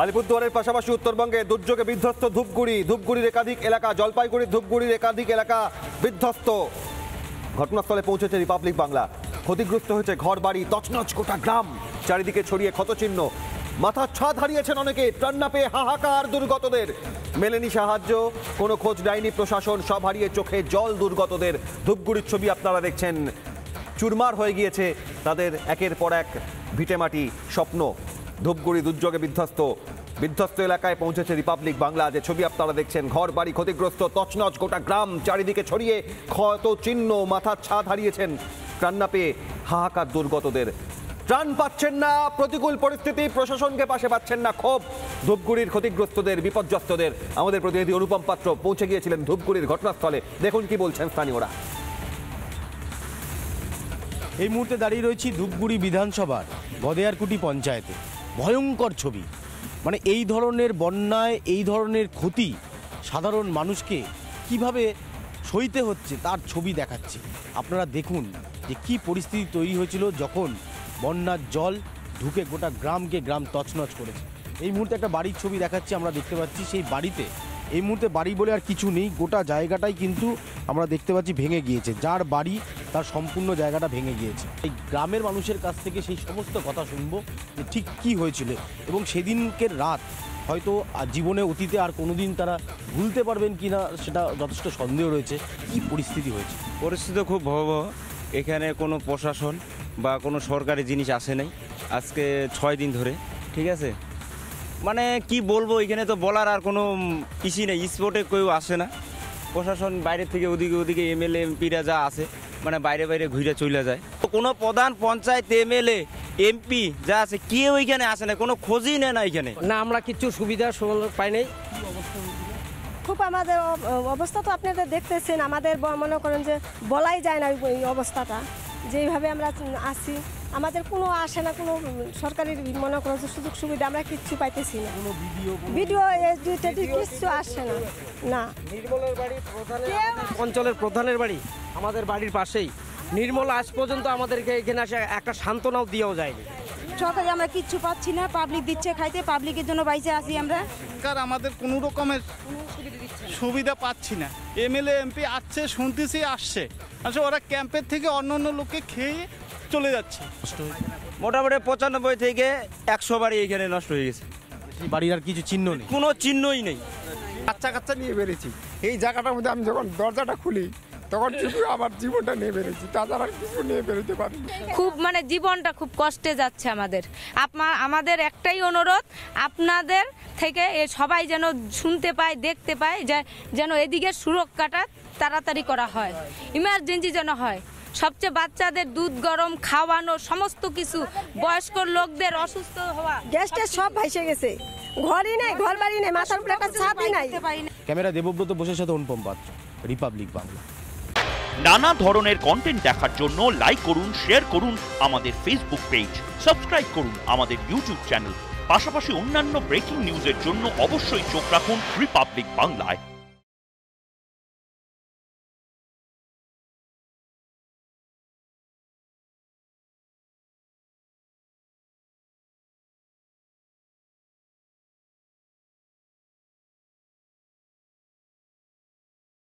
আলিপুরদুয়ারের পাশাপাশি উত্তরবঙ্গে দুর্যোগে বিধ্বস্ত ধূপগুড়ির একাধিক এলাকা, জলপাইগুড়ির ধূপগুড়ির একাধিক এলাকা বিধ্বস্ত। ঘটনাস্থলে পৌঁছেছে রিপাবলিক বাংলা। ক্ষতিগ্রস্ত হয়েছে ঘরবাড়ি, তছনছ গোটা গ্রাম, চারিদিকে ছড়িয়ে ক্ষতচিহ্ন। মাথার ছাদ হারিয়েছেন অনেকে, ত্রাণ না পেয়ে হাহাকার দুর্গতদের। মেলেনি সাহায্য, কোনো খোঁজ নেয়নি প্রশাসন, সব হারিয়ে চোখে জল দুর্গতদের। ধূপগুড়ির ছবি আপনারা দেখছেন, চুরমার হয়ে গিয়েছে তাদের একের পর এক ভিটেমাটি, স্বপ্ন। ধূপগুড়ি দুর্যোগে বিধ্বস্ত এলাকায় পৌঁছেছে রিপাবলিক বাংলা। যে ছবি আপনারা দেখছেন, ঘর বাড়ি ক্ষতিগ্রস্ত, তছনছ গোটা গ্রাম, চারিদিকে ছড়িয়ে ক্ষত চিহ্ন। মাথার ছাদ হারিয়েছেন, ত্রাণ না পেয়ে হাহাকার দুর্গতদের। ত্রাণ পাচ্ছেন না, প্রতিকূল পরিস্থিতি, প্রশাসনকে পাশে পাচ্ছেন না ক্ষোভ ধূপগুড়ির ক্ষতিগ্রস্তদের, বিপর্যস্তদের। আমাদের প্রতিনিধি অনুপম পাত্র পৌঁছে গিয়েছিলেন ধূপগুড়ির ঘটনাস্থলে। দেখুন কি বলছেন স্থানীয়রা। এই মুহূর্তে দাঁড়িয়ে রয়েছি ধূপগুড়ি বিধানসভার গদেয়ারকুটি পঞ্চায়েতে। ভয়ঙ্কর ছবি, মানে এই ধরনের বন্যায় এই ধরনের ক্ষতি সাধারণ মানুষকে কিভাবে সইতে হচ্ছে তার ছবি দেখাচ্ছি। আপনারা দেখুন যে কি পরিস্থিতি তৈরি হয়েছিল যখন বন্যার জল ঢুকে গোটা গ্রাম তছনছ করেছে। এই মুহূর্তে একটা বাড়ির ছবি দেখাচ্ছি, আমরা দেখতে পাচ্ছি সেই বাড়িতে এই মুহূর্তে বাড়ি বলে আর কিছু নেই, গোটা জায়গাটাই কিন্তু আমরা দেখতে পাচ্ছি ভেঙে গিয়েছে। যার বাড়ি তার সম্পূর্ণ জায়গাটা ভেঙে গিয়েছে। এই গ্রামের মানুষের কাছ থেকে সেই সমস্ত কথা শুনবো যে ঠিক কী হয়েছিল, এবং সেদিনকের রাত হয়তো জীবনে অতীতে আর কোনোদিন তারা ভুলতে পারবেন কি না সেটা যথেষ্ট সন্দেহ রয়েছে। কি পরিস্থিতি হয়েছে? পরিস্থিতি খুব ভয়াবহ। এখানে কোনো প্রশাসন বা কোনো সরকারি জিনিস আসে নাই আজকে 6 দিন ধরে, ঠিক আছে। মানে কি বলবো, এখানে তো বলার আর কোনো কিছুই নেই। স্পটে কেউ আসে না, প্রশাসন বাইরে থেকে ওদিকে এমএলএ এমপিরা যা আছে মানে বাইরে ঘুরে চলে যায়। কোনো প্রধান পঞ্চায়েত এমএলএ এমপি যা আছে কেউ এখানে আসে না, কোনো খোঁজই নেয় না এখানে। না, আমরা কিছু সুবিধা পাই নাই। খুব আমাদের অবস্থা তো আপনারা দেখতেছেন, আমাদের মনে করেন যে বলাই যায় না এই অবস্থাটা, যেইভাবে আমরা আছি। আমাদের কোনো আসে না, কোনো সরকারি মনে করেন যে সুযোগ সুবিধা আমরা কিচ্ছু পাইতেছি না। ভিডিও কিচ্ছু আসে না। নির্মলের বাড়ি অঞ্চলের প্রধানের বাড়ি আমাদের বাড়ির পাশেই। নির্মল আজ পর্যন্ত আমাদেরকে এখানে আসে একটা সান্ত্বনাও দিয়েও যায়নি। সরকারি আমরা কিচ্ছু পাচ্ছি না, পাবলিক দিচ্ছে খাইতে, পাবলিকের জন্য বাইচে আছি আমরা। আমাদের কোনো রকমের সুবিধা পাচ্ছি না। এমএলএ এমপি আসছে, শুনতেছি আসছে, আসলে ওরা ক্যাম্পের থেকে অন্য লোককে খেয়ে চলে যাচ্ছে। মোটামুটি 95 থেকে 100 বাড়ি এখানে নষ্ট হয়ে গেছে। বাড়ির আর কিছু চিহ্ন নেই, কোনো চিহ্নই নেই। বাচ্চা নিয়ে বেরিয়েছি এই জায়গাটার মধ্যে। আমি যখন দরজাটা খুলি তখন শুধু আমার জীবনটা নিয়ে বেরিয়েছি, তাছাড়া কিছু নিয়ে বেরোতে পারি। খুব মানে জীবনটা খুব কষ্টে যাচ্ছে আমাদের। আমাদের একটাই অনুরোধ, আপনাদের থেকে সবাই যেন শুনতে পায়, দেখতে পায়, যেন এদিকে সুরক্ষাটা তাড়াতাড়ি করা হয়, ইমার্জেন্সি যেন হয়। সবচেয়ে বাচ্চাদের দুধ গরম খাওয়ানো, সমস্ত কিছু, বয়স্ক লোকদের অসুস্থ হওয়া, গ্যাসটা সব ভাইসে গেছে। ঘরই নেই, ঘর বাড়ি নেই, মাথার উপরে একটা ছাদই নাই। ক্যামেরা দেবব্রত বসের সাথে অনুপম পাত্র, রিপাবলিক বাংলা। নানা ধরনের কন্টেন্ট দেখার জন্য লাইক করুন, শেয়ার করুন আমাদের ফেসবুক পেজ, সাবস্ক্রাইব করুন আমাদের ইউটিউব চ্যানেল। পাশাপাশি অন্যান্য ব্রেকিং নিউজের জন্য অবশ্যই চোখ রাখুন রিপাবলিক বাংলায়।